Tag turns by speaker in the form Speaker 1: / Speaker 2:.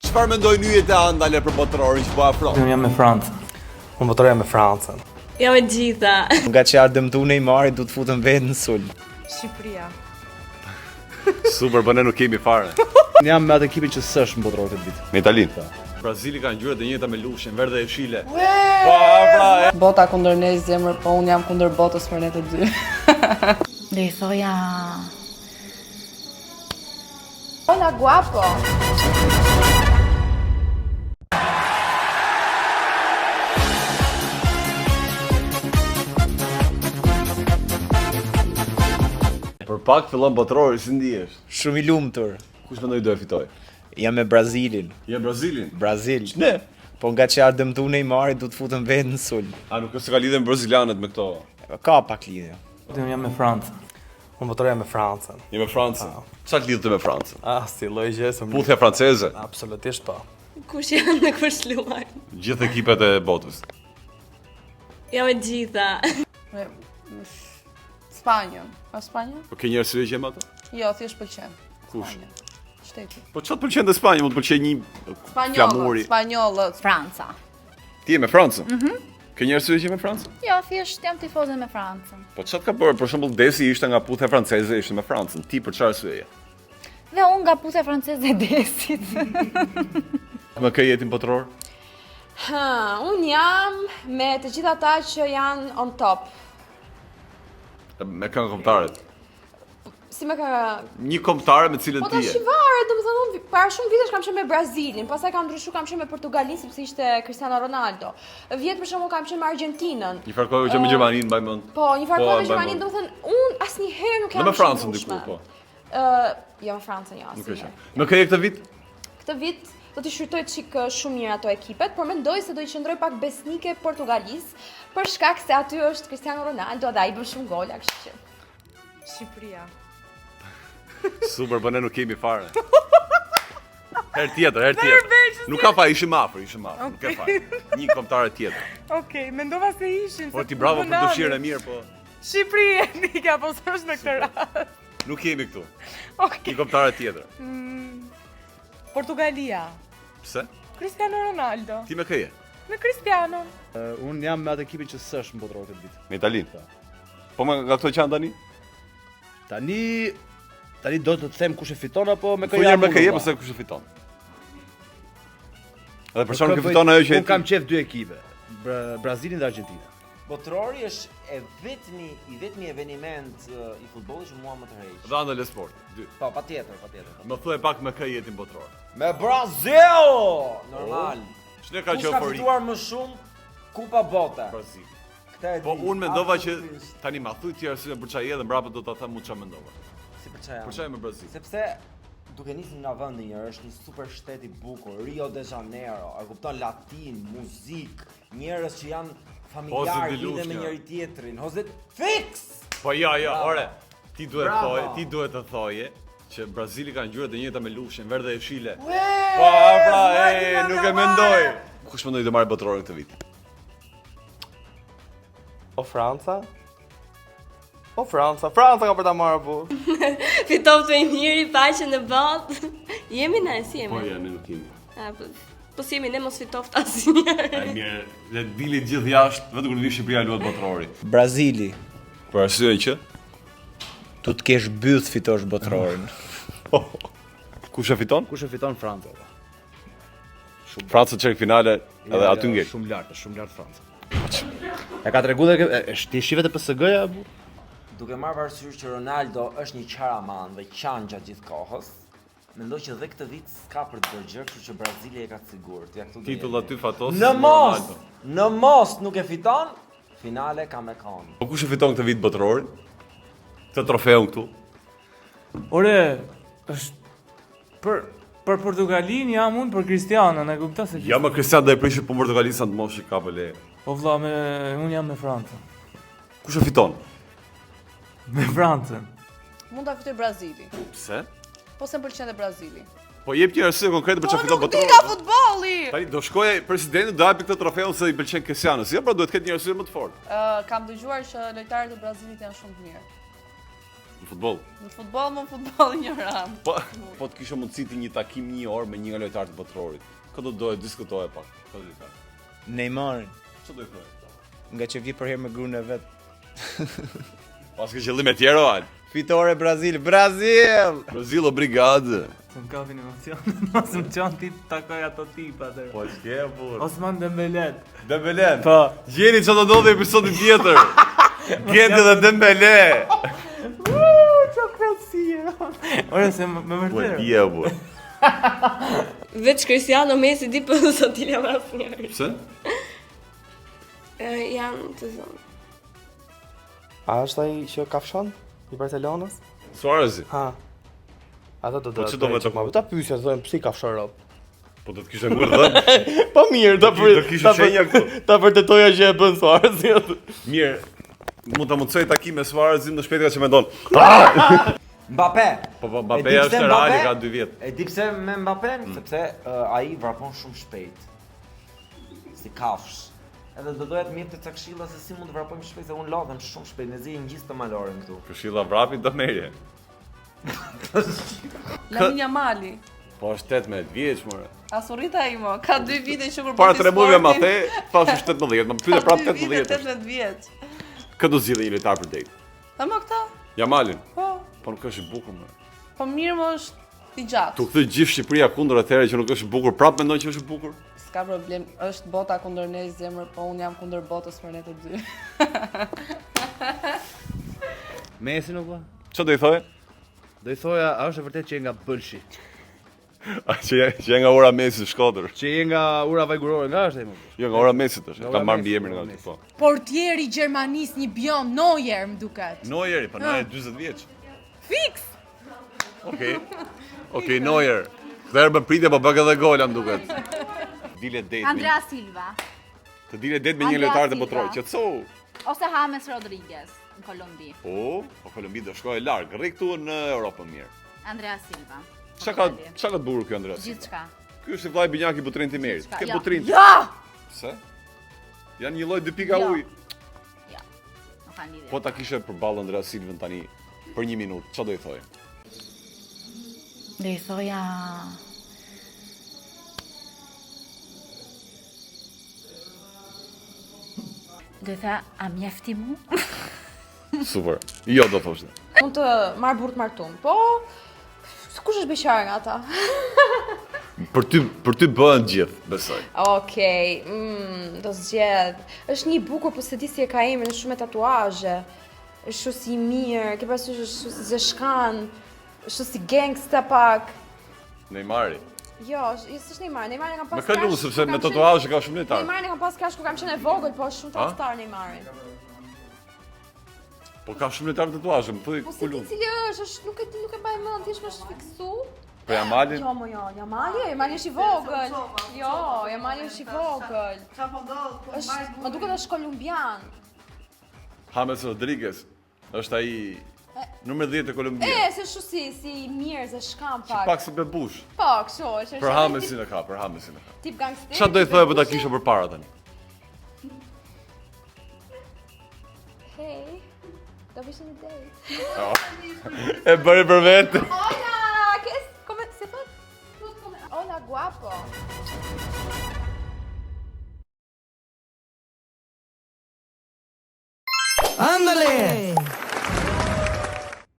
Speaker 1: Çfarë mendojnë yjet e andale për botërorin që po afron?
Speaker 2: Unë jam me Francën. Unë votoroja me Francën.
Speaker 3: Jo me gjitha.
Speaker 4: Nga që ardë dëmtu Neymari, du të futën vetë në sulm.
Speaker 5: Shqipëria.
Speaker 1: Super, po ne nuk kemi fare.
Speaker 6: Unë jam me atë ekipin që s'është në botëror këtë vit.
Speaker 1: Me Italinë. Brazili ka ngjyrat e njëjta me lushin, verdhe e fshile.
Speaker 5: Bota kundër ne zemër, po unë jam kundër botës për ne të dy.
Speaker 7: Do i thoja...
Speaker 5: Hola guapo.
Speaker 1: Për pak fillon botërori, si ndihesh?
Speaker 4: Shumë i lumtur.
Speaker 1: Kush mendoj do e fitoj?
Speaker 4: Jam me Brazilin.
Speaker 1: Je Brazilin.
Speaker 4: Brazil.
Speaker 1: Ne.
Speaker 4: Po nga që ardë dëmtu Neymari, du të futën vetë në sulm.
Speaker 1: A nuk është se ka lidhje me brazilianët me këto?
Speaker 4: Ka pak lidhje.
Speaker 2: Unë jam me Francën. Unë votoroja me Francën.
Speaker 1: Je me Francën. Çfarë lidh të me Francën?
Speaker 2: Si lloj gjë se
Speaker 1: Puthja franceze.
Speaker 2: absolutisht po.
Speaker 3: Kush janë dhe kush luajnë?
Speaker 1: Gjithë ekipet e botës.
Speaker 3: Jo me gjitha.
Speaker 5: Spanjën. A Spanja?
Speaker 1: Po ke një arsye që jem ato?
Speaker 5: Jo, thjesht pëlqen.
Speaker 1: Kush?
Speaker 5: Spanja. Shteti.
Speaker 1: Po çfarë të pëlqen të Spanja? Mund të pëlqej një flamuri.
Speaker 5: Spanjollët.
Speaker 7: Franca.
Speaker 1: Ti je me Francën? Ke një arsye që je me Francën?
Speaker 7: Jo, thjesht jam tifoze me Francën.
Speaker 1: Po çfarë ka bërë? Për shembull, Desi ishte nga puthja franceze, ishte me Francën. Ti për çfarë arsye je?
Speaker 7: Dhe unë nga puthja franceze e Desit.
Speaker 1: Me kë jetin botëror?
Speaker 8: Unë jam me të gjitha ata që janë on top.
Speaker 1: Me këngë kombëtare.
Speaker 8: Si me ka...
Speaker 1: Një kombëtare me cilën
Speaker 8: Po
Speaker 1: ti
Speaker 8: ta
Speaker 1: je.
Speaker 8: shivare, domethënë unë para shumë vitesh kam qenë me Brazilin, pastaj kam ndryshuar, kam qenë me Portugalin sepse ishte Cristiano Ronaldo. Vjet për shembull kam qenë me Argentinën.
Speaker 1: Një farë kohë që me Gjermaninë mbaj mend.
Speaker 8: Po, një farë kohë me
Speaker 1: mbaj
Speaker 8: Gjermaninë,
Speaker 1: mend.
Speaker 8: domethënë unë asnjëherë nuk
Speaker 1: Dhe
Speaker 8: jam
Speaker 1: me Francën
Speaker 8: shëndrueshme.
Speaker 1: diku, po.
Speaker 8: Jo me Francën, jo.
Speaker 1: Nuk e
Speaker 8: asnjëherë.
Speaker 1: qenë. Me kë je këtë vit?
Speaker 8: Këtë vit do t'i shfrytoj çik shumë mirë ato ekipet, por mendoj se do i qëndroj pak besnike Portugalisë, për shkak se aty është Cristiano Ronaldo dhe ai bën shumë gola, kështu që.
Speaker 5: Shqipëria.
Speaker 1: Super, po ne nuk kemi fare. Herë tjetër. Nuk ka fare, ishim afër. Nuk ka fare. Një kombëtare tjetër.
Speaker 5: Okej, mendova se ishin.
Speaker 1: Po ti bravo për dëshirën e mirë, po
Speaker 5: Shqipëri e nika, po s'është në këtë rast.
Speaker 1: nuk kemi këtu.
Speaker 5: Okej.
Speaker 1: Një kombëtare tjetër.
Speaker 5: Portugalia.
Speaker 1: Pse?
Speaker 5: Cristiano Ronaldo.
Speaker 1: Ti me kë je?
Speaker 5: Me Cristiano.
Speaker 6: Unë jam me atë ekipin që s'është në botëror këtë vit.
Speaker 1: Me Italinë. Po nga këto që janë tani?
Speaker 6: Tani do të them kush e fiton apo me
Speaker 1: Po me kë je, pse kush e fiton? Edhe për çfarë nuk e fiton ajo që
Speaker 6: Unë kam qef dy ekipe, Brazilin dhe Argentina.
Speaker 9: Botërori është i vetmi eveniment i futbollit që mua më tërheq.
Speaker 1: Dhe andale sport. Dy.
Speaker 9: Po, patjetër.
Speaker 1: Më thuaj pak me kë jetin botëror.
Speaker 9: Me Brazil! Normal.
Speaker 1: Ç'ne ka
Speaker 9: Kush
Speaker 1: qenë
Speaker 9: ka
Speaker 1: eufori?
Speaker 9: fituar më shumë Kupa Bote?
Speaker 1: Brazil.
Speaker 9: Këtë e
Speaker 1: Po
Speaker 9: di,
Speaker 1: unë mendova që
Speaker 9: absolutisht.
Speaker 1: tani ma thuj ti arsye për çfarë je dhe mbrapa do ta them unë çfarë mendova.
Speaker 9: Si për çfarë?
Speaker 1: Për çfarë me Brazil?
Speaker 9: Sepse duke nisur nga vendi njërë, është një super shtet i bukur, Rio de Janeiro, e kupton, latin, muzik, njerëz që janë familjar,
Speaker 1: Hozit
Speaker 9: lidhe
Speaker 1: Dilushka.
Speaker 9: me njëri tjetrin, hozit fix!
Speaker 1: Po ja,
Speaker 9: Bravo.
Speaker 1: ore. Ti duhet
Speaker 9: Bravo.
Speaker 1: të thoje që Brazili ka ngjyrat e njëjta me lushin, verdhe e fshile.
Speaker 9: Ue,
Speaker 1: Po, pra,
Speaker 9: Zlatan
Speaker 1: nuk e
Speaker 9: Ibrahimović!
Speaker 1: mendoj. Kush mendoj të marrë botërorin këtë vit?
Speaker 2: O Franca? O Franca ka për ta marrë bu.
Speaker 3: Fitoftë i miri, paqen në botë. Jemi na, si jemi?
Speaker 1: Po ja, ne nuk kemi.
Speaker 3: Po si jemi ne mos fitoftë asnjëherë.
Speaker 1: Ai mirë, le të dili gjithë jashtë, vetëm kur vi Shqipëria luhet botërori.
Speaker 4: Brazili.
Speaker 1: Për arsye që
Speaker 4: Tu të kesh byth fitosh botërorin.
Speaker 1: kush e fiton?
Speaker 6: Kush e fiton Franca?
Speaker 1: Franca çerk finale edhe aty ngel.
Speaker 6: Shumë lart Franca. E ka treguar ti shihet e PSG-ja apo?
Speaker 9: Duke marrë parasysh që Ronaldo është një qaraman dhe qan gjatë gjithë kohës, mendoj që dhe këtë vit s'ka për të bërë gjë, kështu që Brazili e ka të sigurt. Ja këtu do
Speaker 1: Titull
Speaker 9: jemi.
Speaker 1: aty fatos.
Speaker 9: Në mos nuk e fiton, finale ka me kon.
Speaker 1: Po kush e fiton këtë vit botërorin? Këtë trofeun këtu.
Speaker 10: Ore, është për Portugalin jam unë për Cristiano, e kupton se
Speaker 1: Ja më Cristiano do e prishë për Portugalin sa të moshi ka për leje.
Speaker 10: po vlla unë jam me Francën.
Speaker 1: Kush e fiton?
Speaker 10: Me Francën.
Speaker 5: Mund ta fitoj Brazili.
Speaker 1: Pse?
Speaker 5: Po se më pëlqen dhe Brazili.
Speaker 1: Po jep një arsye konkrete për çfarë fiton
Speaker 5: Nuk di
Speaker 1: botërorin.
Speaker 5: nga futbolli.
Speaker 1: Tani do shkojë presidenti do hapi këtë trofeun se i pëlqen Cristiano. Si pra duhet të ketë një arsye më të fortë.
Speaker 5: Kam dëgjuar që lojtarët e Brazilit janë shumë të mirë.
Speaker 1: Në futboll.
Speaker 5: Në futboll njëra.
Speaker 1: Po të kishe mundësi ti një takim 1 orë me një nga lojtarët e botrorit. Kë do doje diskutoje pak? Kë do të
Speaker 4: Neymarin,
Speaker 1: Ço do të thonë?
Speaker 4: nga që vi për herë me gruën e vet.
Speaker 1: Pas ke qëllime tjera al.
Speaker 4: Fitore Brazil, Brazil!
Speaker 1: Brazil obrigado.
Speaker 10: Të më kapin emocionet, mos më qanë ti të takoj ato tipa atër.
Speaker 1: Po s'ke burr.
Speaker 10: Osman Dembele.
Speaker 1: Dembele.
Speaker 10: Po.
Speaker 1: Gjeni çfarë do ndodhi episodin tjetër. Gjendi dhe Dembele.
Speaker 10: Ore se me
Speaker 1: Po
Speaker 10: vërtet.
Speaker 1: dia burr.
Speaker 3: Veç Cristiano Messi di për sot i jam asnjëri.
Speaker 1: Pse?
Speaker 3: Janë të zonë.
Speaker 2: A është ai që kafshon i Barcelonës?
Speaker 1: Suarezi.
Speaker 2: Ha. Ata do
Speaker 1: Po ç'do me të
Speaker 2: ta pyesja thonë pse i kafshon rob.
Speaker 1: Po do të kishe ngurë dhëm.
Speaker 2: Po mirë,
Speaker 1: Do kishe shenja këtu.
Speaker 2: Ta vërtetoja që e bën Suarezi.
Speaker 1: Mirë. Mund ta mundsoj takim me Suarezin në shpejtë që mendon.
Speaker 9: Mbappé.
Speaker 1: Po Mbappé është real ka 2 vjet.
Speaker 9: E di pse me Mbappé, sepse ai vrapon shumë shpejt. Si kafsh. Edhe do doja të më jepte ca këshilla se si mund të vrapojmë shpejt, se unë lodhem shumë shpejt, ne zi ngjis të maloren këtu.
Speaker 1: Këshilla vrapi do merje.
Speaker 5: Lamine Yamali.
Speaker 1: Po është 18 vjeç more.
Speaker 5: Asurita ai mo, ka 2 vite që kur
Speaker 1: Para 3 muajve ma the, thash 18, më pyete prapë 18.
Speaker 5: 18 vjeç.
Speaker 1: Kë do zgjidhë një lojtar për date?
Speaker 5: Ta më këta?
Speaker 1: Jamalin.
Speaker 5: Po.
Speaker 1: Po nuk është i bukur more.
Speaker 5: Po mirë më është i gjatë.
Speaker 1: Tu kthy gjithë Shqipëria kundër atëherë që nuk është i bukur, prapë mendon që është i bukur?
Speaker 5: S'ka problem, është bota kundër ne zemër, po unë jam kundër botës për ne të dy.
Speaker 6: Messi nuk va?
Speaker 1: Ço do i thoje?
Speaker 6: Do i thoja, a është e vërtet që je nga Bëlshi?
Speaker 1: Që je nga ora Messi Shkodër.
Speaker 6: Që je nga ura vajgurore, nga është ai më?
Speaker 1: Jo, nga ora Messi tash.
Speaker 6: Nga
Speaker 1: Ka
Speaker 6: ora
Speaker 1: marrë
Speaker 6: Messi,
Speaker 1: mbi emrin
Speaker 6: nga
Speaker 1: nga
Speaker 6: Messi.
Speaker 1: aty po.
Speaker 8: Portieri Gjermanis një bion Neuer më duket.
Speaker 1: Neuer, po Neuer 40 vjeç.
Speaker 8: Fix.
Speaker 1: Okej, Neuer. Kthehër më pritje po bë edhe gola më duket. Dile date.
Speaker 7: Andrea Silva
Speaker 1: Të dile date me një
Speaker 7: Andrea
Speaker 1: lojtar të
Speaker 7: Silva.
Speaker 1: botror. Qetësou.
Speaker 7: ose James Rodriguez në Kolumbi.
Speaker 1: Po Kolumbi do shkojë larg, rri këtu në Europën mirë.
Speaker 7: Andrea Silva.
Speaker 1: Çka ka të bukur ky Andreas?
Speaker 7: Gjithçka.
Speaker 1: Ky është i vllai Binjaki Butrin Timerit.
Speaker 7: Gjithçka,
Speaker 1: Ke
Speaker 7: jo.
Speaker 1: Butrin.
Speaker 8: Ja!
Speaker 1: Pse? Janë një lloj 2 pika
Speaker 7: Jo.
Speaker 1: ujë.
Speaker 7: Nuk kanë lidhje.
Speaker 1: Po ta kishe përballë Andreas Silvën tani për 1 minutë, çfarë do i thoje?
Speaker 7: Do i thoja Do i thoja, a mjefti mu?
Speaker 1: Super. Jo do thoshte.
Speaker 8: Mund të marr burr të martum, po kush është beqar nga ata?
Speaker 1: Për ty bëhen gjithë, besoj.
Speaker 8: Okej, do zgjedh. Është një bukur, po se di si e ka emrin, është shumë me tatuazhe. Është shumë si i mirë, ke parasysh është shumë si zeshkan, është si gangsta pak.
Speaker 1: Neymari.
Speaker 8: Jo, s'është Neymar, Neymar e kam pas
Speaker 1: Me kalu sepse me tatuazhe ka shumë lojtar.
Speaker 8: Neymar e kam pas kash kur kam qenë e vogël, po është shumë tradhtar Neymari.
Speaker 1: Po ka shumë lojtar me tatuazhe, më thuaj
Speaker 8: Po si
Speaker 1: kulun.
Speaker 8: ti cili është, nuk e mbaj mend, thjesht më është fiksu.
Speaker 1: Po Jamalin.
Speaker 8: Jo, jo, Jamali është i vogël. Jo, Jamali është i vogël.
Speaker 5: Çfarë po ndodh?
Speaker 8: Është, më duket është kolumbian.
Speaker 1: James Rodriguez është ai numër 10 e Kolumbisë.
Speaker 8: Se shu si mirë, ze shkam pak.
Speaker 1: Pak si bebush.
Speaker 8: Po, kështu është.
Speaker 1: Për Jamesin e ka, për Jamesin e ka.
Speaker 8: Tip gangster.
Speaker 1: Çfarë do i thoje po ta kishe përpara tani?
Speaker 8: Hey, do vishë një date.
Speaker 1: E bëri për vetë.